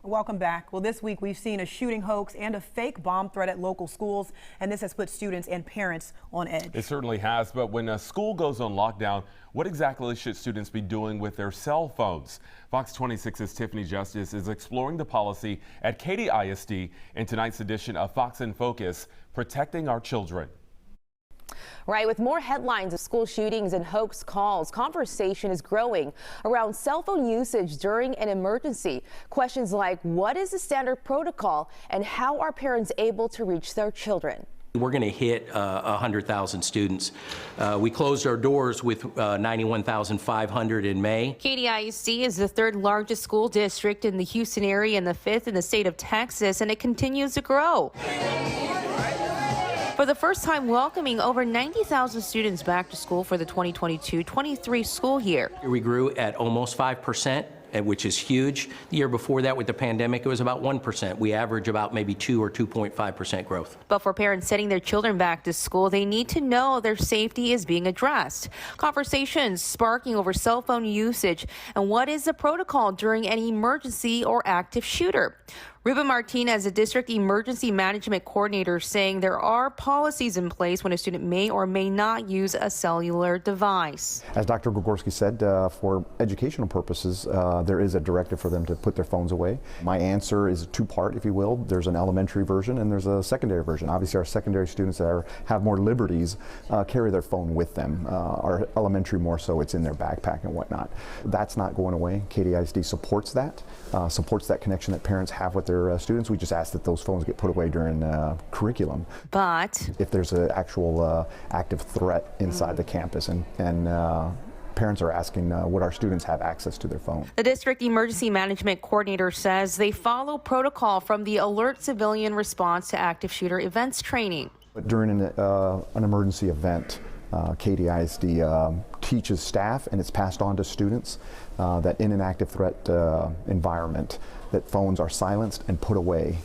Welcome back. Well, this week we've seen a shooting hoax and a fake bomb threat at local schools, and this has put students and parents on edge. It certainly has, but when a school goes on lockdown, what exactly should students be doing with their cell phones? Fox 26's Tiffany Justice is exploring the policy at Katy ISD in tonight's edition of Fox in Focus, Protecting Our Children. Right, with more headlines of school shootings and hoax calls, conversation is growing around cell phone usage during an emergency. Questions like, what is the standard protocol and how are parents able to reach their children? We're going to hit 100,000 students. We closed our doors with 91,500 in May. Katy ISD is the third largest school district in the Houston area and the fifth in the state of Texas, and it continues to grow. For the first time, welcoming over 90,000 students back to school for the 2022-23 school year. We grew at almost 5%, which is huge. The year before that, with the pandemic, it was about 1%. We average about maybe 2 or 2.5% growth. But for parents sending their children back to school, they need to know their safety is being addressed. Conversations sparking over cell phone usage and what is the protocol during an emergency or active shooter. Ruben Martinez, a district emergency management coordinator, saying there are policies in place when a student may or may not use a cellular device. As Dr. Gregorski said, for educational purposes, there is a directive for them to put their phones away. My answer is two-part, if you will. There's an elementary version and there's a secondary version. Obviously, our secondary students that have more liberties carry their phone with them. Our elementary, more so, it's in their backpack and whatnot. That's not going away. Katy ISD supports that connection that parents have with their students. We just ask that those phones get put away during curriculum. But if there's an actual active threat inside the campus and parents are asking would our students have access to their phone. The district emergency management coordinator says they follow protocol from the Alert Civilian Response to Active Shooter Events training. But during an emergency event, Katy ISD teaches staff, and it's passed on to students, that in an active threat environment, that phones are silenced and put away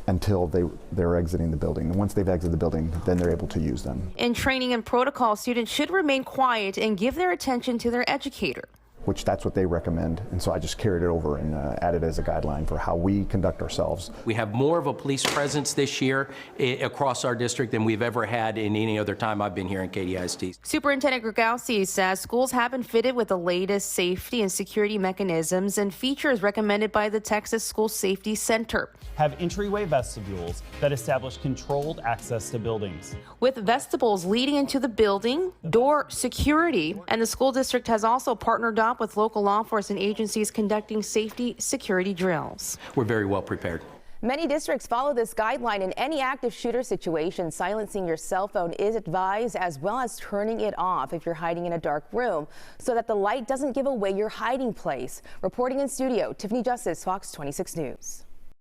until they're exiting the building. And once they've exited the building, then they're able to use them. In training and protocol, students should remain quiet and give their attention to their educator. Which that's what they recommend, and so I just carried it over and added as a guideline for how we conduct ourselves. We have more of a police presence this year across our district than we've ever had in any other time I've been here in Katy ISD. Superintendent Gregorski says schools have been fitted with the latest safety and security mechanisms and features recommended by the Texas School Safety Center. Have entryway vestibules that establish controlled access to buildings. With vestibules leading into the building, door security, and the school district has also partnered up with local law enforcement agencies conducting safety security drills. We're very well prepared. Many districts follow this guideline. In any active shooter situation, silencing your cell phone is advised, as well as turning it off if you're hiding in a dark room so that the light doesn't give away your hiding place. Reporting in studio, Tiffany Justice, Fox 26 News.